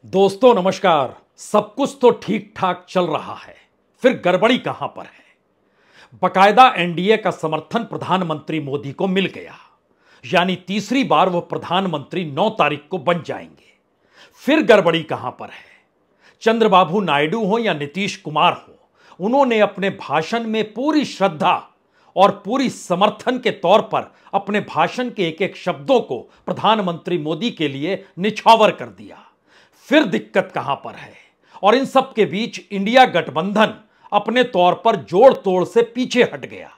दोस्तों नमस्कार। सब कुछ तो ठीक ठाक चल रहा है, फिर गड़बड़ी कहां पर है। बकायदा एनडीए का समर्थन प्रधानमंत्री मोदी को मिल गया, यानी तीसरी बार वो प्रधानमंत्री 9 तारीख को बन जाएंगे। फिर गड़बड़ी कहां पर है। चंद्रबाबू नायडू हो या नीतीश कुमार हो, उन्होंने अपने भाषण में पूरी श्रद्धा और पूरी समर्थन के तौर पर अपने भाषण के एक एक शब्दों को प्रधानमंत्री मोदी के लिए निछावर कर दिया। फिर दिक्कत कहां पर है। और इन सब के बीच इंडिया गठबंधन अपने तौर पर जोड़ तोड़ से पीछे हट गया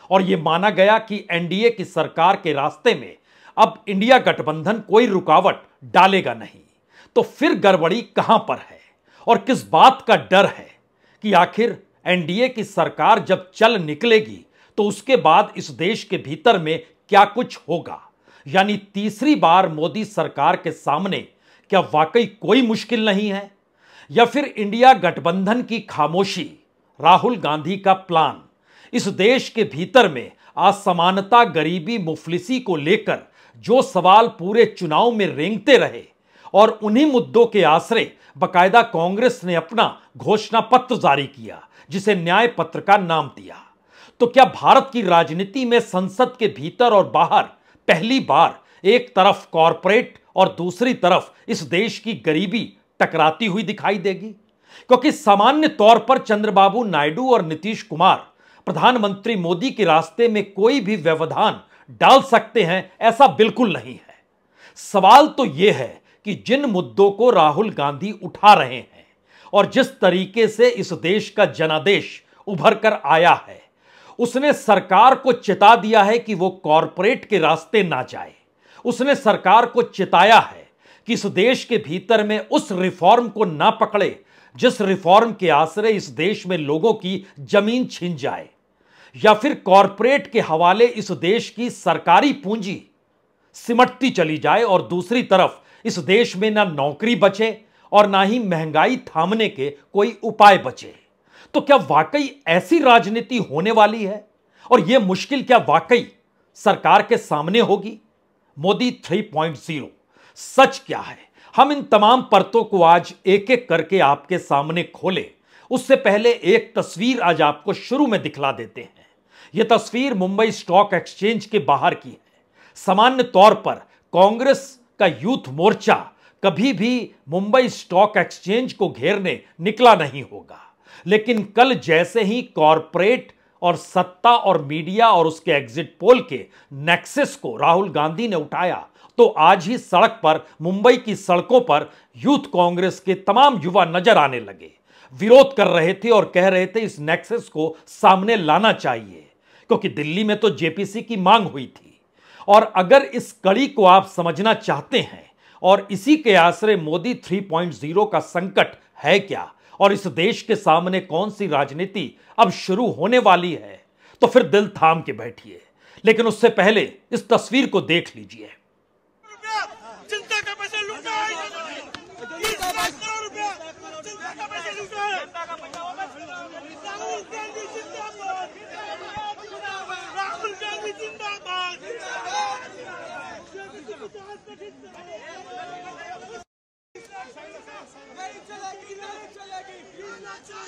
और यह माना गया कि एनडीए की सरकार के रास्ते में अब इंडिया गठबंधन कोई रुकावट डालेगा नहीं। तो फिर गड़बड़ी कहां पर है और किस बात का डर है कि आखिर एनडीए की सरकार जब चल निकलेगी तो उसके बाद इस देश के भीतर में क्या कुछ होगा। यानी तीसरी बार मोदी सरकार के सामने क्या वाकई कोई मुश्किल नहीं है, या फिर इंडिया गठबंधन की खामोशी, राहुल गांधी का प्लान इस देश के भीतर में असमानता, गरीबी, मुफलिसी को लेकर जो सवाल पूरे चुनाव में रेंगते रहे और उन्हीं मुद्दों के आश्रय बकायदा कांग्रेस ने अपना घोषणा पत्र जारी किया जिसे न्याय पत्र का नाम दिया। तो क्या भारत की राजनीति में संसद के भीतर और बाहर पहली बार एक तरफ कॉरपोरेट और दूसरी तरफ इस देश की गरीबी टकराती हुई दिखाई देगी? क्योंकि सामान्य तौर पर चंद्रबाबू नायडू और नीतीश कुमार प्रधानमंत्री मोदी के रास्ते में कोई भी व्यवधान डाल सकते हैं, ऐसा बिल्कुल नहीं है। सवाल तो यह है कि जिन मुद्दों को राहुल गांधी उठा रहे हैं और जिस तरीके से इस देश का जनादेश उभर कर आया है, उसने सरकार को चिता दिया है कि वो कॉरपोरेट के रास्ते ना जाए। उसने सरकार को चिताया है कि इस देश के भीतर में उस रिफॉर्म को ना पकड़े जिस रिफॉर्म के आश्रय इस देश में लोगों की जमीन छीन जाए, या फिर कॉरपोरेट के हवाले इस देश की सरकारी पूंजी सिमटती चली जाए और दूसरी तरफ इस देश में ना नौकरी बचे और ना ही महंगाई थामने के कोई उपाय बचे। तो क्या वाकई ऐसी राजनीति होने वाली है और यह मुश्किल क्या वाकई सरकार के सामने होगी? मोदी 3.0 सच क्या है, हम इन तमाम परतों को आज एक एक करके आपके सामने खोले। उससे पहले एक तस्वीर आज आपको शुरू में दिखला देते हैं। यह तस्वीर मुंबई स्टॉक एक्सचेंज के बाहर की है। सामान्य तौर पर कांग्रेस का यूथ मोर्चा कभी भी मुंबई स्टॉक एक्सचेंज को घेरने निकला नहीं होगा, लेकिन कल जैसे ही कॉरपोरेट और सत्ता और मीडिया और उसके एग्जिट पोल के नेक्सस को राहुल गांधी ने उठाया, तो आज ही सड़क पर, मुंबई की सड़कों पर यूथ कांग्रेस के तमाम युवा नजर आने लगे, विरोध कर रहे थे और कह रहे थे इस नेक्सस को सामने लाना चाहिए, क्योंकि दिल्ली में तो जेपीसी की मांग हुई थी। और अगर इस कड़ी को आप समझना चाहते हैं और इसी के आश्रय मोदी 3.0 का संकट है क्या और इस देश के सामने कौन सी राजनीति अब शुरू होने वाली है, तो फिर दिल थाम के बैठिए। लेकिन उससे पहले इस तस्वीर को देख लीजिए। जनता का पैसा लूटा है, 20 लाख करोड़ रुपया जनता का पैसा लूटा है। राहुल गांधी जिंदाबाद, राहुल गांधी जिंदाबाद। नहीं चलेगी, नहीं चलेगी, नहीं चलेगी।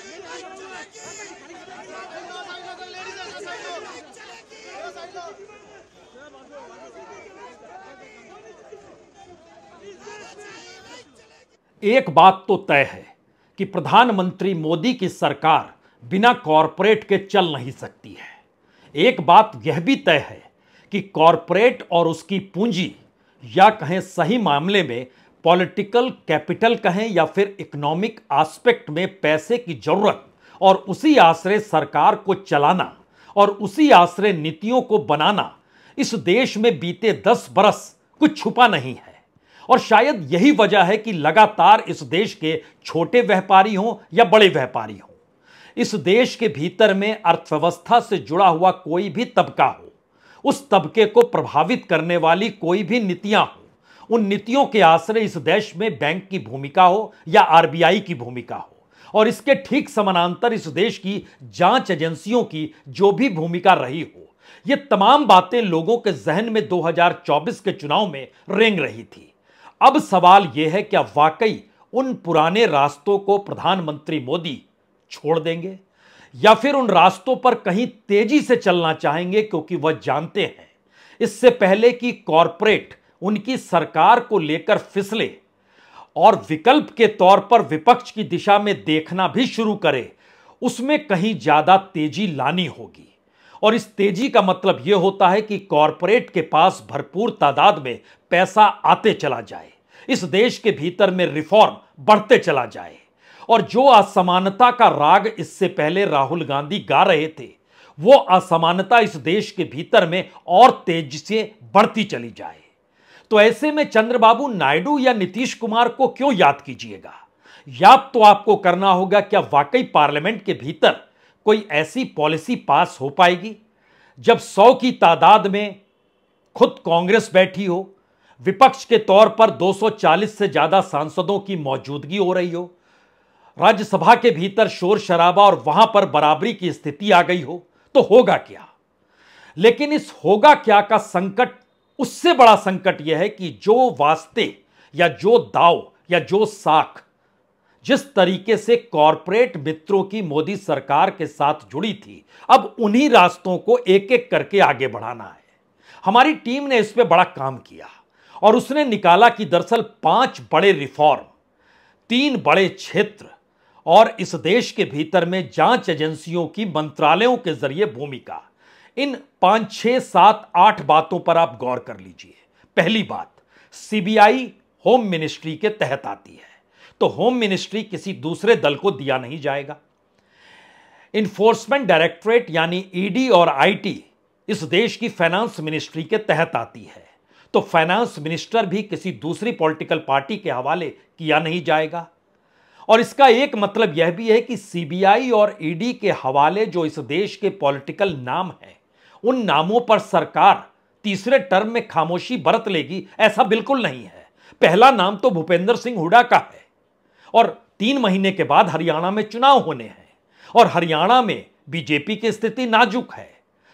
एक बात तो तय है कि प्रधानमंत्री मोदी की सरकार बिना कॉरपोरेट के चल नहीं सकती है। एक बात यह भी तय है कि कॉरपोरेट और उसकी पूंजी, या कहें सही मामले में पॉलिटिकल कैपिटल कहें या फिर इकोनॉमिक एस्पेक्ट में पैसे की जरूरत और उसी आश्रय सरकार को चलाना और उसी आश्रय नीतियों को बनाना इस देश में बीते 10 बरस कुछ छुपा नहीं है। और शायद यही वजह है कि लगातार इस देश के छोटे व्यापारी हों या बड़े व्यापारी हों, इस देश के भीतर में अर्थव्यवस्था से जुड़ा हुआ कोई भी तबका हो, उस तबके को प्रभावित करने वाली कोई भी नीतियां हो, उन नीतियों के आश्रय इस देश में बैंक की भूमिका हो या आरबीआई की भूमिका हो, और इसके ठीक समानांतर इस देश की जांच एजेंसियों की जो भी भूमिका रही हो, ये तमाम बातें लोगों के जहन में 2024 के चुनाव में रेंग रही थी। अब सवाल यह है क्या वाकई उन पुराने रास्तों को प्रधानमंत्री मोदी छोड़ देंगे या फिर उन रास्तों पर कहीं तेजी से चलना चाहेंगे, क्योंकि वह जानते हैं इससे पहले कि कॉरपोरेट उनकी सरकार को लेकर फिसले और विकल्प के तौर पर विपक्ष की दिशा में देखना भी शुरू करे, उसमें कहीं ज्यादा तेजी लानी होगी। और इस तेजी का मतलब यह होता है कि कॉरपोरेट के पास भरपूर तादाद में पैसा आते चला जाए, इस देश के भीतर में रिफॉर्म बढ़ते चला जाए, और जो असमानता का राग इससे पहले राहुल गांधी गा रहे थे, वो असमानता इस देश के भीतर में और तेजी से बढ़ती चली जाए। तो ऐसे में चंद्रबाबू नायडू या नीतीश कुमार को क्यों याद कीजिएगा? याद तो आपको करना होगा क्या वाकई पार्लियामेंट के भीतर कोई ऐसी पॉलिसी पास हो पाएगी जब 100 की तादाद में खुद कांग्रेस बैठी हो, विपक्ष के तौर पर 240 से ज्यादा सांसदों की मौजूदगी हो रही हो, राज्यसभा के भीतर शोर शराबा और वहां पर बराबरी की स्थिति आ गई हो, तो होगा क्या? लेकिन इस होगा क्या का संकट, उससे बड़ा संकट यह है कि जो वास्ते या जो दाव या जो साख जिस तरीके से कॉरपोरेट मित्रों की मोदी सरकार के साथ जुड़ी थी, अब उन्हीं रास्तों को एक एक करके आगे बढ़ाना है। हमारी टीम ने इस पे बड़ा काम किया और उसने निकाला कि दरअसल 5 बड़े रिफॉर्म, 3 बड़े क्षेत्र और इस देश के भीतर में जांच एजेंसियों की मंत्रालयों के जरिए भूमिका, इन 5, 6, 7, 8 बातों पर आप गौर कर लीजिए। पहली बात, सीबीआई होम मिनिस्ट्री के तहत आती है, तो होम मिनिस्ट्री किसी दूसरे दल को दिया नहीं जाएगा। इन्फोर्समेंट डायरेक्टरेट यानी ईडी और आईटी इस देश की फाइनेंस मिनिस्ट्री के तहत आती है, तो फाइनेंस मिनिस्टर भी किसी दूसरी पॉलिटिकल पार्टी के हवाले किया नहीं जाएगा। और इसका एक मतलब यह भी है कि सीबीआई और ईडी के हवाले जो इस देश के पॉलिटिकल नाम हैं, उन नामों पर सरकार तीसरे टर्म में खामोशी बरत लेगी, ऐसा बिल्कुल नहीं है। पहला नाम तो भूपेंद्र सिंह हुड्डा का है और 3 महीने के बाद हरियाणा में चुनाव होने हैं और हरियाणा में बीजेपी की स्थिति नाजुक है,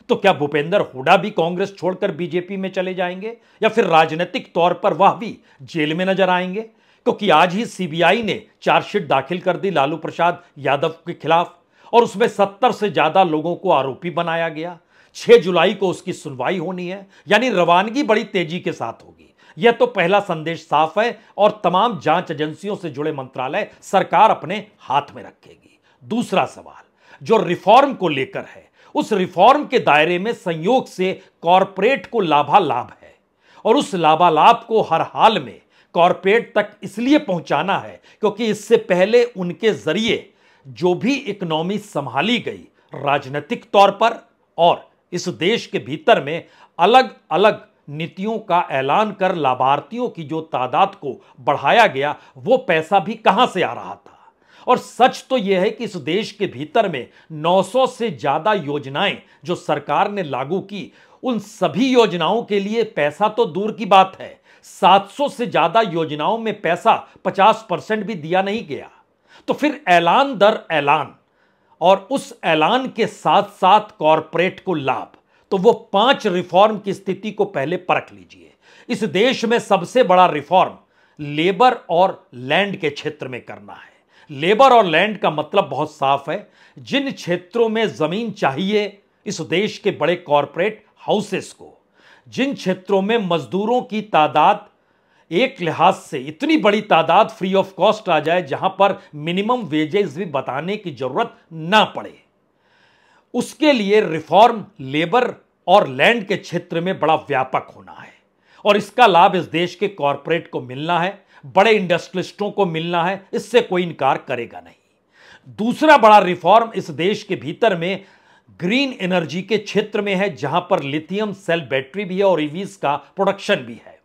तो क्या भूपेंद्र हुड्डा भी कांग्रेस छोड़कर बीजेपी में चले जाएंगे या फिर राजनीतिक तौर पर वह भी जेल में नजर आएंगे? क्योंकि आज ही सीबीआई ने चार्जशीट दाखिल कर दी लालू प्रसाद यादव के खिलाफ और उसमें 70 से ज्यादा लोगों को आरोपी बनाया गया। 6 जुलाई को उसकी सुनवाई होनी है, यानी रवानगी बड़ी तेजी के साथ होगी। यह तो पहला संदेश साफ है और तमाम जांच एजेंसियों से जुड़े मंत्रालय सरकार अपने हाथ में रखेगी। दूसरा सवाल जो रिफॉर्म को लेकर है, उस रिफॉर्म के दायरे में संयोग से कॉरपोरेट को लाभालाभ है और उस लाभालाभ को हर हाल में कॉरपोरेट तक इसलिए पहुंचाना है क्योंकि इससे पहले उनके जरिए जो भी इकोनॉमी संभाली गई राजनीतिक तौर पर और इस देश के भीतर में अलग अलग नीतियों का ऐलान कर लाभार्थियों की जो तादाद को बढ़ाया गया, वो पैसा भी कहां से आ रहा था। और सच तो यह है कि इस देश के भीतर में 900 से ज्यादा योजनाएं जो सरकार ने लागू की, उन सभी योजनाओं के लिए पैसा तो दूर की बात है, 700 से ज्यादा योजनाओं में पैसा 50% भी दिया नहीं गया। तो फिर ऐलान दर ऐलान और उस ऐलान के साथ साथ कॉरपोरेट को लाभ, तो वो 5 रिफॉर्म की स्थिति को पहले परख लीजिए। इस देश में सबसे बड़ा रिफॉर्म लेबर और लैंड के क्षेत्र में करना है। लेबर और लैंड का मतलब बहुत साफ है, जिन क्षेत्रों में जमीन चाहिए इस देश के बड़े कॉरपोरेट हाउसेस को, जिन क्षेत्रों में मजदूरों की तादाद एक लिहाज से इतनी बड़ी तादाद फ्री ऑफ कॉस्ट आ जाए जहां पर मिनिमम वेजेस भी बताने की जरूरत ना पड़े, उसके लिए रिफॉर्म लेबर और लैंड के क्षेत्र में बड़ा व्यापक होना है और इसका लाभ इस देश के कॉरपोरेट को मिलना है, बड़े इंडस्ट्रियलिस्टों को मिलना है, इससे कोई इनकार करेगा नहीं। दूसरा बड़ा रिफॉर्म इस देश के भीतर में ग्रीन एनर्जी के क्षेत्र में है, जहां पर लिथियम सेल बैटरी भी है और ईवीज का प्रोडक्शन भी है,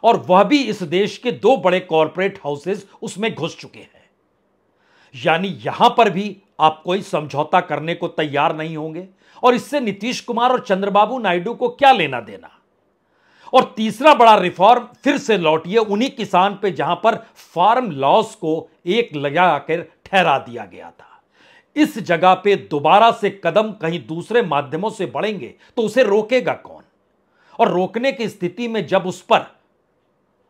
और वह भी इस देश के 2 बड़े कॉरपोरेट हाउसेस उसमें घुस चुके हैं। यानी यहां पर भी आप कोई समझौता करने को तैयार नहीं होंगे और इससे नीतीश कुमार और चंद्रबाबू नायडू को क्या लेना देना। और तीसरा बड़ा रिफॉर्म फिर से लौटिए उन्हीं किसान पे जहां पर फार्म लॉस को एक लगाकर ठहरा दिया गया था। इस जगह पे दोबारा से कदम कहीं दूसरे माध्यमों से बढ़ेंगे तो उसे रोकेगा कौन? और रोकने की स्थिति में जब उस पर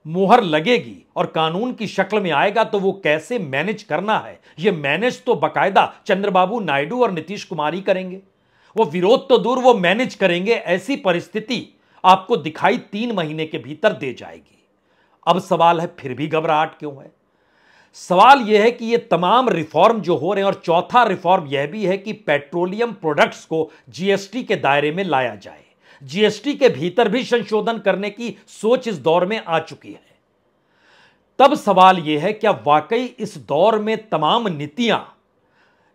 मुहर लगेगी और कानून की शक्ल में आएगा तो वो कैसे मैनेज करना है, ये मैनेज तो बकायदा चंद्रबाबू नायडू और नीतीश कुमार ही करेंगे। वो विरोध तो दूर, वो मैनेज करेंगे। ऐसी परिस्थिति आपको दिखाई 3 महीने के भीतर दे जाएगी। अब सवाल है, फिर भी घबराहट क्यों है? सवाल यह है कि ये तमाम रिफॉर्म जो हो रहे हैं, और चौथा रिफॉर्म यह भी है कि पेट्रोलियम प्रोडक्ट्स को जीएसटी के दायरे में लाया जाए। जीएसटी के भीतर भी संशोधन करने की सोच इस दौर में आ चुकी है। तब सवाल यह है, क्या वाकई इस दौर में तमाम नीतियां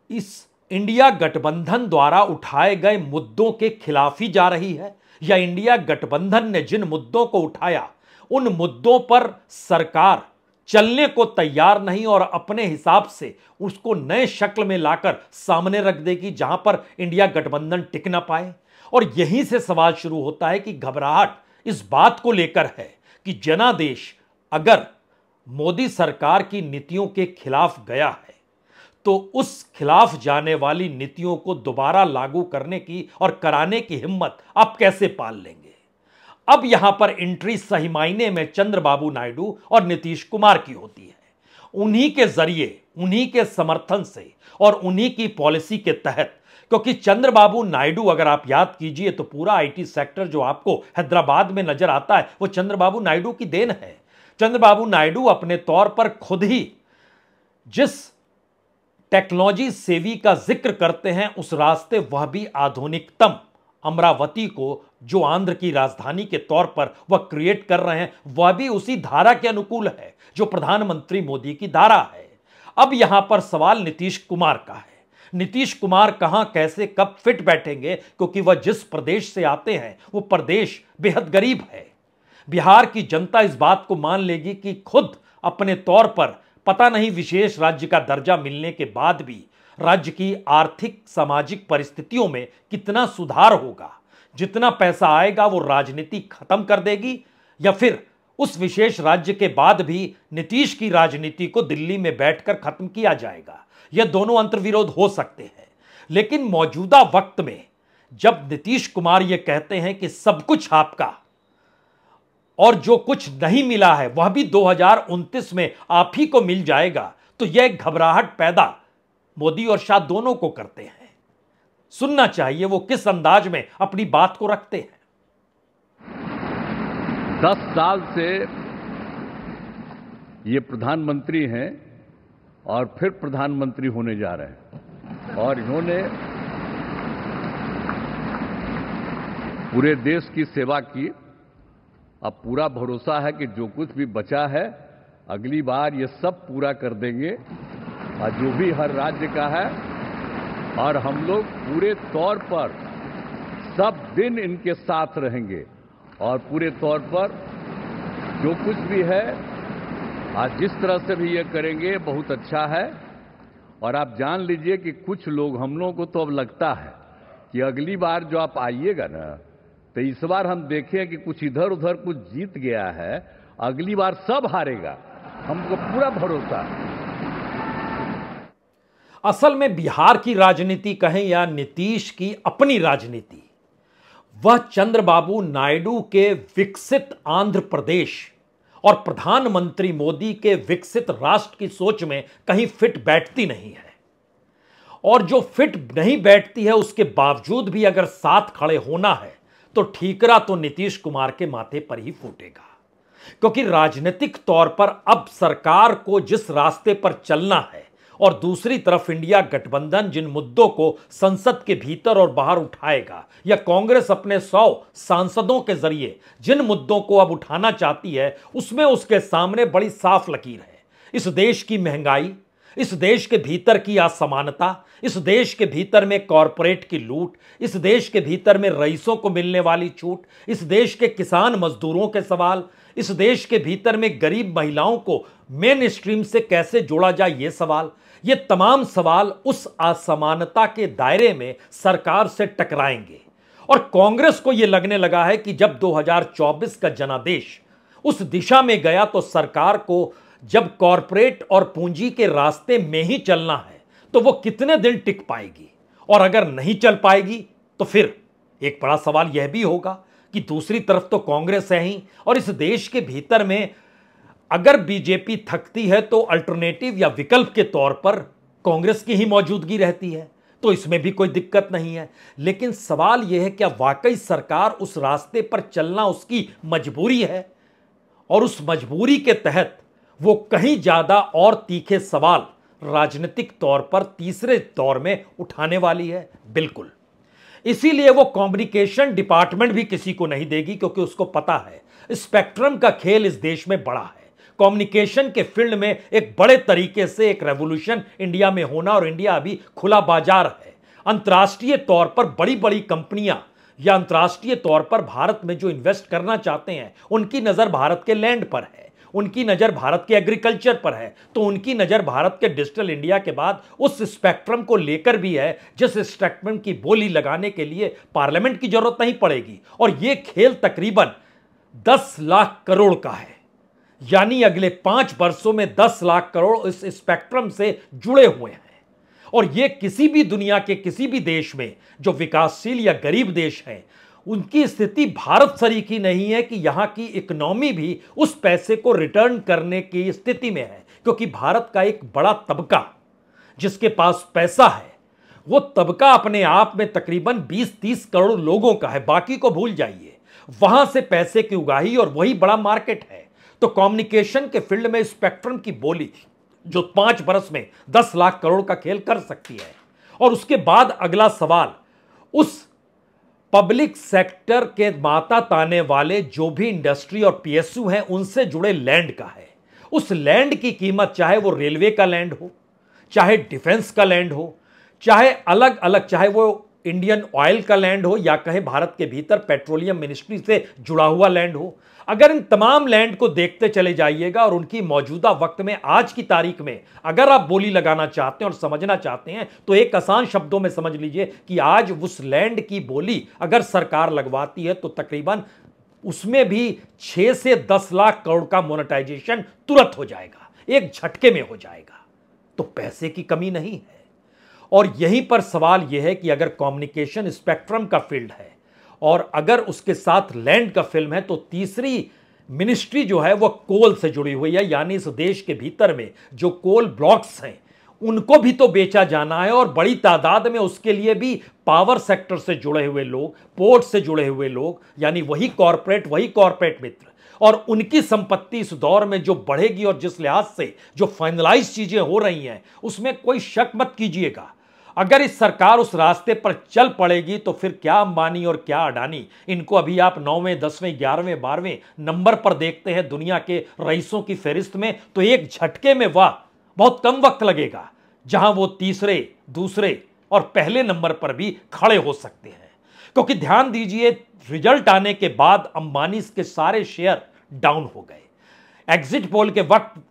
इस इंडिया गठबंधन द्वारा उठाए गए मुद्दों के खिलाफ ही जा रही है, या इंडिया गठबंधन ने जिन मुद्दों को उठाया उन मुद्दों पर सरकार चलने को तैयार नहीं और अपने हिसाब से उसको नए शक्ल में लाकर सामने रख देगी, जहां पर इंडिया गठबंधन टिक ना पाए। और यहीं से सवाल शुरू होता है कि घबराहट इस बात को लेकर है कि जनादेश अगर मोदी सरकार की नीतियों के खिलाफ गया है तो उस खिलाफ जाने वाली नीतियों को दोबारा लागू करने की और कराने की हिम्मत आप कैसे पाल लेंगे? अब यहां पर एंट्री सही मायने में चंद्रबाबू नायडू और नीतीश कुमार की होती है। उन्हीं के जरिए, उन्हीं के समर्थन से और उन्हीं की पॉलिसी के तहत, क्योंकि चंद्रबाबू नायडू, अगर आप याद कीजिए तो पूरा आईटी सेक्टर जो आपको हैदराबाद में नजर आता है वो चंद्रबाबू नायडू की देन है। चंद्रबाबू नायडू अपने तौर पर खुद ही जिस टेक्नोलॉजी सेवी का जिक्र करते हैं उस रास्ते वह भी आधुनिकतम अमरावती को, जो आंध्र की राजधानी के तौर पर वह क्रिएट कर रहे हैं, वह भी उसी धारा के अनुकूल है जो प्रधानमंत्री मोदी की धारा है। अब यहां पर सवाल नीतीश कुमार का है। नीतीश कुमार कहां, कैसे, कब फिट बैठेंगे, क्योंकि वह जिस प्रदेश से आते हैं वो प्रदेश बेहद गरीब है। बिहार की जनता इस बात को मान लेगी कि खुद अपने तौर पर पता नहीं विशेष राज्य का दर्जा मिलने के बाद भी राज्य की आर्थिक सामाजिक परिस्थितियों में कितना सुधार होगा। जितना पैसा आएगा वो राजनीति खत्म कर देगी, या फिर उस विशेष राज्य के बाद भी नीतीश की राजनीति को दिल्ली में बैठकर खत्म किया जाएगा। यह दोनों अंतर्विरोध हो सकते हैं। लेकिन मौजूदा वक्त में जब नीतीश कुमार यह कहते हैं कि सब कुछ आपका और जो कुछ नहीं मिला है वह भी 2029 में आप ही को मिल जाएगा, तो यह घबराहट पैदा मोदी और शाह दोनों को करते हैं। सुनना चाहिए वो किस अंदाज में अपनी बात को रखते हैं। 10 साल से ये प्रधानमंत्री हैं और फिर प्रधानमंत्री होने जा रहे हैं, और इन्होंने पूरे देश की सेवा की। अब पूरा भरोसा है कि जो कुछ भी बचा है अगली बार ये सब पूरा कर देंगे, और जो भी हर राज्य का है, और हम लोग पूरे तौर पर सब दिन इनके साथ रहेंगे, और पूरे तौर पर जो कुछ भी है आज जिस तरह से भी ये करेंगे बहुत अच्छा है। और आप जान लीजिए कि कुछ लोग, हम लोगों को तो अब लगता है कि अगली बार जो आप आइएगा ना, तो इस बार हम देखें कि कुछ इधर उधर कुछ जीत गया है, अगली बार सब हारेगा, हमको पूरा भरोसा है। असल में बिहार की राजनीति कहें या नीतीश की अपनी राजनीति, वह चंद्रबाबू नायडू के विकसित आंध्र प्रदेश और प्रधानमंत्री मोदी के विकसित राष्ट्र की सोच में कहीं फिट बैठती नहीं है। और जो फिट नहीं बैठती है उसके बावजूद भी अगर साथ खड़े होना है तो ठीकरा तो नीतीश कुमार के माथे पर ही फूटेगा, क्योंकि राजनीतिक तौर पर अब सरकार को जिस रास्ते पर चलना है और दूसरी तरफ इंडिया गठबंधन जिन मुद्दों को संसद के भीतर और बाहर उठाएगा, या कांग्रेस अपने 100 सांसदों के जरिए जिन मुद्दों को अब उठाना चाहती है, उसमें उसके सामने बड़ी साफ लकीर है। इस देश की महंगाई, इस देश के भीतर की असमानता, इस देश के भीतर में कॉरपोरेट की लूट, इस देश के भीतर में रईसों को मिलने वाली छूट, इस देश के किसान मजदूरों के सवाल, इस देश के भीतर में गरीब महिलाओं को मेन स्ट्रीम से कैसे जोड़ा जाए ये सवाल, ये तमाम सवाल उस असमानता के दायरे में सरकार से टकराएंगे। और कांग्रेस को यह लगने लगा है कि जब 2024 का जनादेश उस दिशा में गया तो सरकार को जब कॉरपोरेट और पूंजी के रास्ते में ही चलना है तो वो कितने दिन टिक पाएगी, और अगर नहीं चल पाएगी तो फिर एक बड़ा सवाल यह भी होगा कि दूसरी तरफ तो कांग्रेस है ही, और इस देश के भीतर में अगर बीजेपी थकती है तो अल्टरनेटिव या विकल्प के तौर पर कांग्रेस की ही मौजूदगी रहती है, तो इसमें भी कोई दिक्कत नहीं है। लेकिन सवाल यह है क्या वाकई सरकार उस रास्ते पर चलना उसकी मजबूरी है, और उस मजबूरी के तहत वो कहीं ज्यादा और तीखे सवाल राजनीतिक तौर पर तीसरे दौर में उठाने वाली है? बिल्कुल। इसीलिए वो कम्युनिकेशन डिपार्टमेंट भी किसी को नहीं देगी, क्योंकि उसको पता है स्पेक्ट्रम का खेल इस देश में बड़ा है। कम्युनिकेशन के फील्ड में एक बड़े तरीके से एक रेवोल्यूशन इंडिया में होना, और इंडिया अभी खुला बाजार है। अंतर्राष्ट्रीय तौर पर बड़ी बड़ी कंपनियां या अंतर्राष्ट्रीय तौर पर भारत में जो इन्वेस्ट करना चाहते हैं, उनकी नजर भारत के लैंड पर है, उनकी नजर भारत के एग्रीकल्चर पर है, तो उनकी नजर भारत के डिजिटल इंडिया के बाद उस स्पेक्ट्रम को लेकर भी है, जिस स्पेक्ट्रम की बोली लगाने के लिए पार्लियामेंट की जरूरत नहीं पड़ेगी। और यह खेल तकरीबन 10 लाख करोड़ का है, यानी अगले 5 वर्षों में 10 लाख करोड़ इस स्पेक्ट्रम से जुड़े हुए हैं। और यह किसी भी दुनिया के किसी भी देश में जो विकासशील या गरीब देश है, उनकी स्थिति भारत सरीखी नहीं है कि यहां की इकोनॉमी भी उस पैसे को रिटर्न करने की स्थिति में है, क्योंकि भारत का एक बड़ा तबका जिसके पास पैसा है, वो तबका अपने आप में तकरीबन 20-30 करोड़ लोगों का है। बाकी को भूल जाइए, वहां से पैसे की उगाही और वही बड़ा मार्केट है। तो कम्युनिकेशन के फील्ड में स्पेक्ट्रम की बोली जो 5 वर्ष में 10 लाख करोड़ का खेल कर सकती है। और उसके बाद अगला सवाल उस पब्लिक सेक्टर के माता ताने वाले जो भी इंडस्ट्री और पीएसयू हैं, उनसे जुड़े लैंड का है। उस लैंड की कीमत, चाहे वो रेलवे का लैंड हो, चाहे डिफेंस का लैंड हो, चाहे अलग अलग, चाहे वो इंडियन ऑयल का लैंड हो, या कहें भारत के भीतर पेट्रोलियम मिनिस्ट्री से जुड़ा हुआ लैंड हो, अगर इन तमाम लैंड को देखते चले जाइएगा और उनकी मौजूदा वक्त में आज की तारीख में अगर आप बोली लगाना चाहते हैं और समझना चाहते हैं, तो एक आसान शब्दों में समझ लीजिए कि आज उस लैंड की बोली अगर सरकार लगवाती है तो तकरीबन उसमें भी 6 से 10 लाख करोड़ का मोनेटाइजेशन तुरंत हो जाएगा, एक झटके में हो जाएगा। तो पैसे की कमी नहीं है। और यहीं पर सवाल यह है कि अगर कम्युनिकेशन स्पेक्ट्रम का फील्ड है और अगर उसके साथ लैंड का फिल्म है, तो तीसरी मिनिस्ट्री जो है वो कोल से जुड़ी हुई है, यानी इस देश के भीतर में जो कोल ब्लॉक्स हैं उनको भी तो बेचा जाना है, और बड़ी तादाद में उसके लिए भी पावर सेक्टर से जुड़े हुए लोग, पोर्ट से जुड़े हुए लोग, यानी वही कॉरपोरेट मित्र, और उनकी संपत्ति इस दौर में जो बढ़ेगी और जिस लिहाज से जो फाइनलाइज चीजें हो रही हैं, उसमें कोई शक मत कीजिएगा। अगर इस सरकार उस रास्ते पर चल पड़ेगी तो फिर क्या अंबानी और क्या अडानी, इनको अभी आप 9वें, 10वें, 11वें, 12वें नंबर पर देखते हैं दुनिया के रईसों की फहरिस्त में, तो एक झटके में वाह बहुत कम वक्त लगेगा जहां वो तीसरे, दूसरे और पहले नंबर पर भी खड़े हो सकते हैं। क्योंकि ध्यान दीजिए, रिजल्ट आने के बाद अंबानी के सारे शेयर डाउन हो गए, एग्जिट पोल के वक्त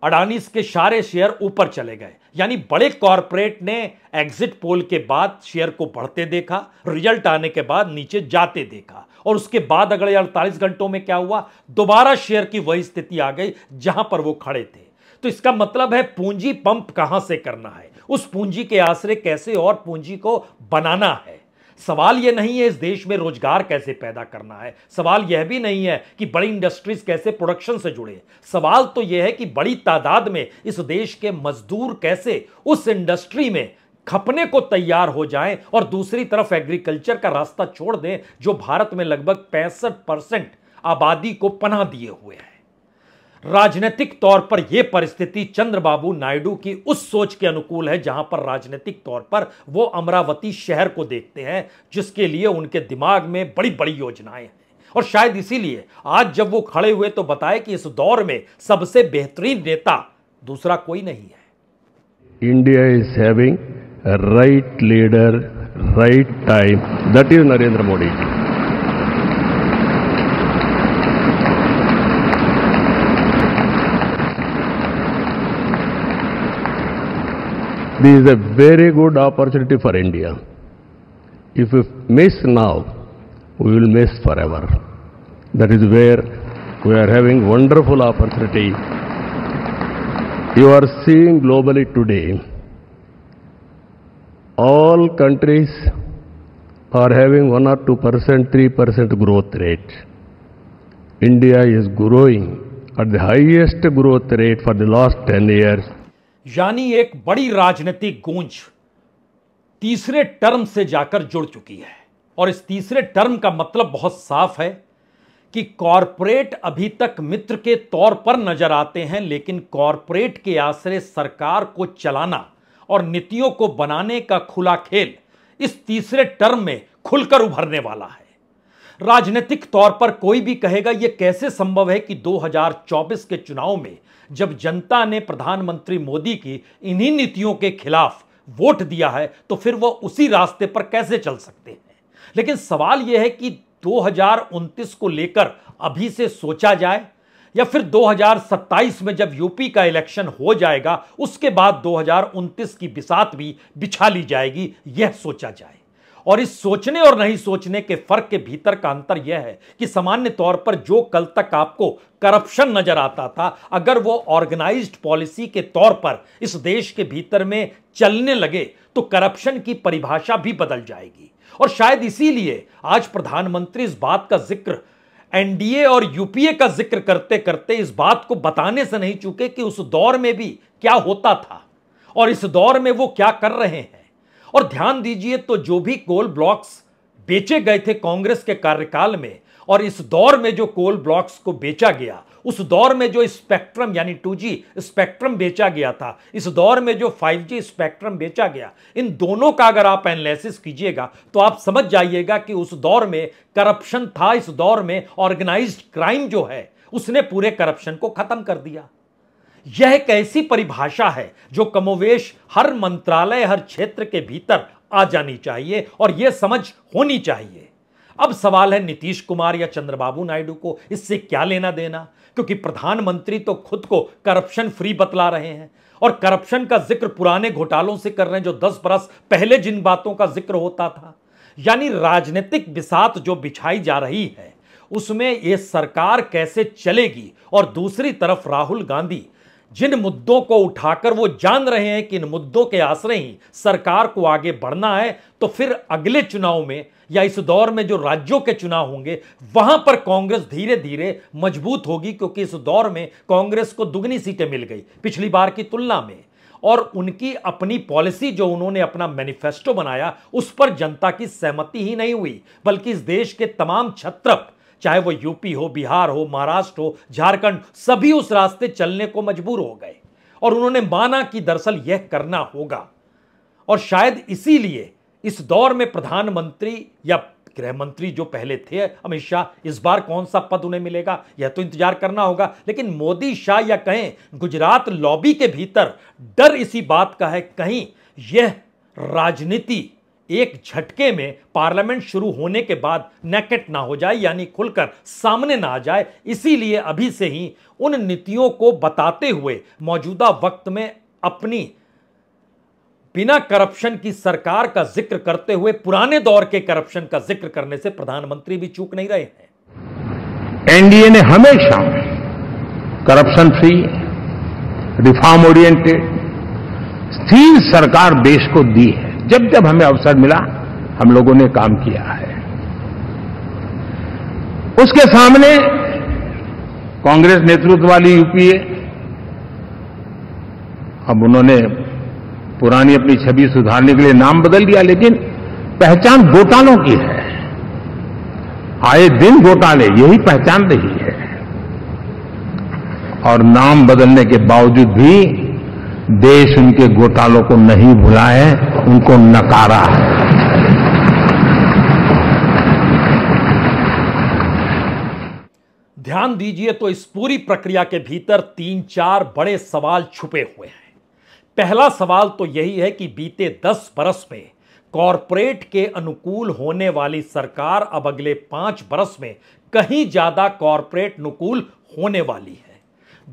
अडानी के सारे शेयर ऊपर चले गए, यानी बड़े कॉरपोरेट ने एग्जिट पोल के बाद शेयर को बढ़ते देखा, रिजल्ट आने के बाद नीचे जाते देखा, और उसके बाद अगले 48 घंटों में क्या हुआ, दोबारा शेयर की वही स्थिति आ गई जहां पर वो खड़े थे। तो इसका मतलब है पूंजी पंप कहां से करना है, उस पूंजी के आसरे कैसे और पूंजी को बनाना है। सवाल यह नहीं है इस देश में रोजगार कैसे पैदा करना है, सवाल यह भी नहीं है कि बड़ी इंडस्ट्रीज कैसे प्रोडक्शन से जुड़े, सवाल तो यह है कि बड़ी तादाद में इस देश के मजदूर कैसे उस इंडस्ट्री में खपने को तैयार हो जाएं, और दूसरी तरफ एग्रीकल्चर का रास्ता छोड़ दें जो भारत में लगभग 65% आबादी को पनाह दिए हुए है। राजनीतिक तौर पर यह परिस्थिति चंद्रबाबू नायडू की उस सोच के अनुकूल है जहां पर राजनीतिक तौर पर वो अमरावती शहर को देखते हैं, जिसके लिए उनके दिमाग में बड़ी बड़ी योजनाएं हैं। और शायद इसीलिए आज जब वो खड़े हुए तो बताए कि इस दौर में सबसे बेहतरीन नेता दूसरा कोई नहीं है। India is having right leader, right time, that is Narendra Modi ji. This is a very good opportunity for India. If we miss now, we will miss forever. That is where we are having wonderful opportunity. You are seeing globally today, all countries are having 1 or 2%, 3% growth rate. India is growing at the highest growth rate for the last 10 years. यानी एक बड़ी राजनीतिक गूंज तीसरे term से जाकर जुड़ चुकी है। और इस तीसरे टर्म का मतलब बहुत साफ है कि कॉरपोरेट अभी तक मित्र के तौर पर नजर आते हैं, लेकिन कॉरपोरेट के आश्रय सरकार को चलाना और नीतियों को बनाने का खुला खेल इस तीसरे टर्म में खुलकर उभरने वाला है। राजनीतिक तौर पर कोई भी कहेगा यह कैसे संभव है कि 2024 के चुनाव में जब जनता ने प्रधानमंत्री मोदी की इन्हीं नीतियों के खिलाफ वोट दिया है तो फिर वह उसी रास्ते पर कैसे चल सकते हैं। लेकिन सवाल यह है कि 2029 को लेकर अभी से सोचा जाए या फिर 2027 में जब यूपी का इलेक्शन हो जाएगा उसके बाद 2029 की बिसात भी बिछा ली जाएगी, यह सोचा जाए। और इस सोचने और नहीं सोचने के फर्क के भीतर का अंतर यह है कि सामान्य तौर पर जो कल तक आपको करप्शन नजर आता था, अगर वो ऑर्गेनाइज्ड पॉलिसी के तौर पर इस देश के भीतर में चलने लगे तो करप्शन की परिभाषा भी बदल जाएगी। और शायद इसीलिए आज प्रधानमंत्री इस बात का जिक्र एनडीए और यूपीए का जिक्र करते करते इस बात को बताने से नहीं चूके कि उस दौर में भी क्या होता था और इस दौर में वो क्या कर रहे हैं। और ध्यान दीजिए तो जो भी कोल ब्लॉक्स बेचे गए थे कांग्रेस के कार्यकाल में और इस दौर में जो कोल ब्लॉक्स को बेचा गया, उस दौर में जो स्पेक्ट्रम यानी 2G स्पेक्ट्रम बेचा गया था, इस दौर में जो 5G स्पेक्ट्रम बेचा गया, इन दोनों का अगर आप एनालिसिस कीजिएगा तो आप समझ जाइएगा कि उस दौर में करप्शन था। इस दौर में ऑर्गेनाइज्ड क्राइम जो है उसने पूरे करप्शन को खत्म कर दिया। यह एक ऐसी परिभाषा है जो कमोवेश हर मंत्रालय हर क्षेत्र के भीतर आ जानी चाहिए और यह समझ होनी चाहिए। अब सवाल है नीतीश कुमार या चंद्रबाबू नायडू को इससे क्या लेना देना, क्योंकि प्रधानमंत्री तो खुद को करप्शन फ्री बतला रहे हैं और करप्शन का जिक्र पुराने घोटालों से कर रहे हैं जो 10 बरस पहले जिन बातों का जिक्र होता था। यानी राजनीतिक बिसात जो बिछाई जा रही है उसमें यह सरकार कैसे चलेगी। और दूसरी तरफ राहुल गांधी जिन मुद्दों को उठाकर वो जान रहे हैं कि इन मुद्दों के आश्रय ही सरकार को आगे बढ़ना है, तो फिर अगले चुनाव में या इस दौर में जो राज्यों के चुनाव होंगे वहां पर कांग्रेस धीरे धीरे मजबूत होगी, क्योंकि इस दौर में कांग्रेस को दुगनी सीटें मिल गई पिछली बार की तुलना में। और उनकी अपनी पॉलिसी जो उन्होंने अपना मैनिफेस्टो बनाया उस पर जनता की सहमति ही नहीं हुई, बल्कि इस देश के तमाम क्षत्रप चाहे वो यूपी हो, बिहार हो, महाराष्ट्र हो, झारखंड, सभी उस रास्ते चलने को मजबूर हो गए और उन्होंने माना कि दरअसल यह करना होगा। और शायद इसीलिए इस दौर में प्रधानमंत्री या गृह मंत्री जो पहले थे अमित शाह, इस बार कौन सा पद उन्हें मिलेगा यह तो इंतजार करना होगा। लेकिन मोदी शाह या कहें गुजरात लॉबी के भीतर डर इसी बात का है कहीं यह राजनीति एक झटके में पार्लियामेंट शुरू होने के बाद नेकेट ना हो जाए, यानी खुलकर सामने ना आ जाए। इसीलिए अभी से ही उन नीतियों को बताते हुए मौजूदा वक्त में अपनी बिना करप्शन की सरकार का जिक्र करते हुए पुराने दौर के करप्शन का जिक्र करने से प्रधानमंत्री भी चूक नहीं रहे हैं। एनडीए ने हमेशा करप्शन फ्री, रिफॉर्म ओरिएंटेड, स्थिर सरकार देश को दी है। जब जब हमें अवसर मिला हम लोगों ने काम किया है। उसके सामने कांग्रेस नेतृत्व वाली यूपीए, अब उन्होंने पुरानी अपनी छवि सुधारने के लिए नाम बदल दिया, लेकिन पहचान घोटालों की है। आए दिन घोटाले, यही पहचान रही है। और नाम बदलने के बावजूद भी देश उनके घोटालों को नहीं भुला है, उनको नकारा है। ध्यान दीजिए तो इस पूरी प्रक्रिया के भीतर 3-4 बड़े सवाल छुपे हुए हैं। पहला सवाल तो यही है कि बीते 10 बरस में कॉरपोरेट के अनुकूल होने वाली सरकार अब अगले 5 बरस में कहीं ज्यादा कॉरपोरेट अनुकूल होने वाली है।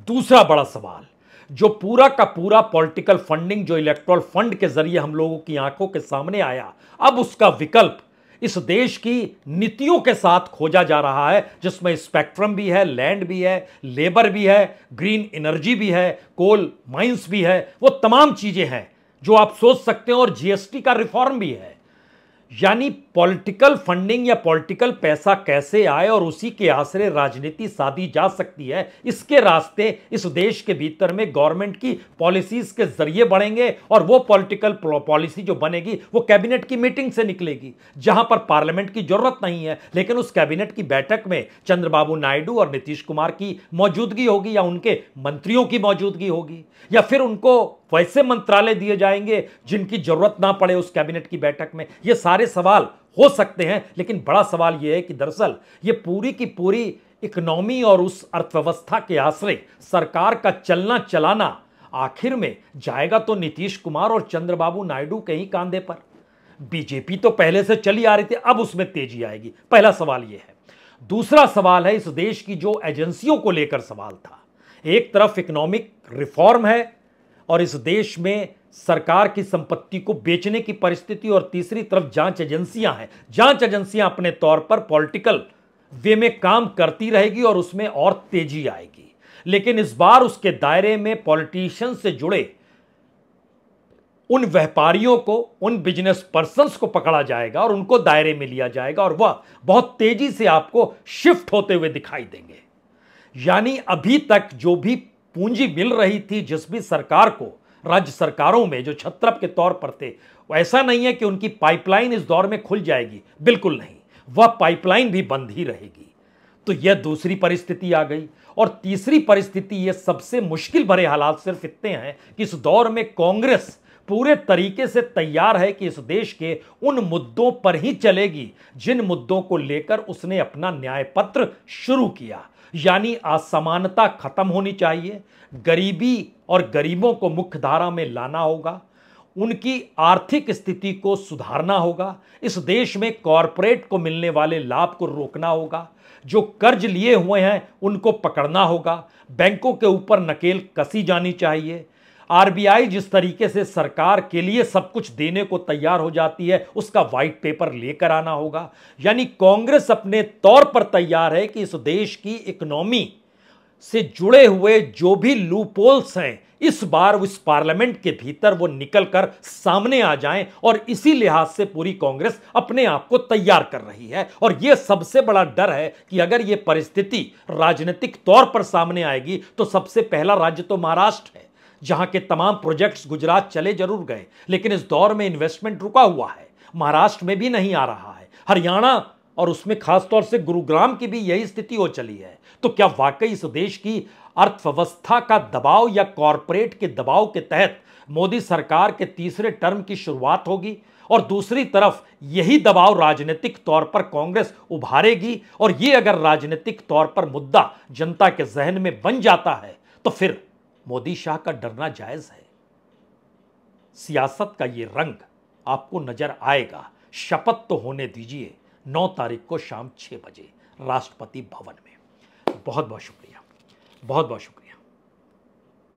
दूसरा बड़ा सवाल, जो पूरा का पूरा पॉलिटिकल फंडिंग जो इलेक्टोरल फंड के जरिए हम लोगों की आंखों के सामने आया, अब उसका विकल्प इस देश की नीतियों के साथ खोजा जा रहा है, जिसमें स्पेक्ट्रम भी है, लैंड भी है, लेबर भी है, ग्रीन एनर्जी भी है, कोल माइंस भी है, वो तमाम चीजें हैं जो आप सोच सकते हैं। और जीएसटी का रिफॉर्म भी है। यानी पॉलिटिकल फंडिंग या पॉलिटिकल पैसा कैसे आए और उसी के आसरे राजनीति साधी जा सकती है, इसके रास्ते इस देश के भीतर में गवर्नमेंट की पॉलिसीज के जरिए बढ़ेंगे और वो पॉलिटिकल पॉलिसी जो बनेगी वो कैबिनेट की मीटिंग से निकलेगी, जहां पर पार्लियामेंट की जरूरत नहीं है, लेकिन उस कैबिनेट की बैठक में चंद्रबाबू नायडू और नीतीश कुमार की मौजूदगी होगी या उनके मंत्रियों की मौजूदगी होगी, या फिर उनको वैसे मंत्रालय दिए जाएंगे जिनकी जरूरत ना पड़े उस कैबिनेट की बैठक में। ये सारे सवाल हो सकते हैं, लेकिन बड़ा सवाल यह है कि दरअसल ये पूरी की पूरी इकोनॉमी और उस अर्थव्यवस्था के आश्रय सरकार का चलना चलाना आखिर में जाएगा तो नीतीश कुमार और चंद्रबाबू नायडू के ही कांधे पर। बीजेपी तो पहले से चली आ रही थी, अब उसमें तेजी आएगी। पहला सवाल यह है। दूसरा सवाल है इस देश की जो एजेंसियों को लेकर सवाल था। एक तरफ इकोनॉमिक रिफॉर्म है और इस देश में सरकार की संपत्ति को बेचने की परिस्थिति, और तीसरी तरफ जांच एजेंसियां हैं। जांच एजेंसियां अपने तौर पर पॉलिटिकल वे में काम करती रहेगी और उसमें और तेजी आएगी, लेकिन इस बार उसके दायरे में पॉलिटिशियन से जुड़े उन व्यापारियों को, उन बिजनेस पर्संस को पकड़ा जाएगा और उनको दायरे में लिया जाएगा और वह बहुत तेजी से आपको शिफ्ट होते हुए दिखाई देंगे। यानी अभी तक जो भी पूंजी मिल रही थी जिस भी सरकार को, राज्य सरकारों में जो छत्रप के तौर पर थे, ऐसा नहीं है कि उनकी पाइपलाइन इस दौर में खुल जाएगी, बिल्कुल नहीं, वह पाइपलाइन भी बंद ही रहेगी। तो यह दूसरी परिस्थिति आ गई। और तीसरी परिस्थिति, यह सबसे मुश्किल भरे हालात सिर्फ इतने हैं कि इस दौर में कांग्रेस पूरे तरीके से तैयार है कि इस देश के उन मुद्दों पर ही चलेगी जिन मुद्दों को लेकर उसने अपना न्याय पत्र शुरू किया। यानी असमानता खत्म होनी चाहिए, गरीबी और गरीबों को मुख्यधारा में लाना होगा, उनकी आर्थिक स्थिति को सुधारना होगा, इस देश में कॉरपोरेट को मिलने वाले लाभ को रोकना होगा, जो कर्ज लिए हुए हैं उनको पकड़ना होगा, बैंकों के ऊपर नकेल कसी जानी चाहिए। आरबीआई जिस तरीके से सरकार के लिए सब कुछ देने को तैयार हो जाती है, उसका व्हाइट पेपर लेकर आना होगा। यानी कांग्रेस अपने तौर पर तैयार है कि इस देश की इकोनॉमी से जुड़े हुए जो भी लूपहोल्स हैं, इस बार उस पार्लियामेंट के भीतर वो निकलकर सामने आ जाएं, और इसी लिहाज से पूरी कांग्रेस अपने आप को तैयार कर रही है। और यह सबसे बड़ा डर है कि अगर यह परिस्थिति राजनीतिक तौर पर सामने आएगी तो सबसे पहला राज्य तो महाराष्ट्र है, जहां के तमाम प्रोजेक्ट्स गुजरात चले जरूर गए, लेकिन इस दौर में इन्वेस्टमेंट रुका हुआ है, महाराष्ट्र में भी नहीं आ रहा है, हरियाणा और उसमें खासतौर से गुरुग्राम की भी यही स्थिति हो चली है। तो क्या वाकई इस देश की अर्थव्यवस्था का दबाव या कॉरपोरेट के दबाव के तहत मोदी सरकार के तीसरे टर्म की शुरुआत होगी, और दूसरी तरफ यही दबाव राजनीतिक तौर पर कांग्रेस उभारेगी, और यह अगर राजनीतिक तौर पर मुद्दा जनता के जहन में बन जाता है तो फिर मोदी शाह का डरना जायज है। सियासत का ये रंग आपको नजर आएगा। शपथ तो होने दीजिए 9 तारीख को शाम 6 बजे राष्ट्रपति भवन में। बहुत बहुत शुक्रिया, बहुत बहुत शुक्रिया।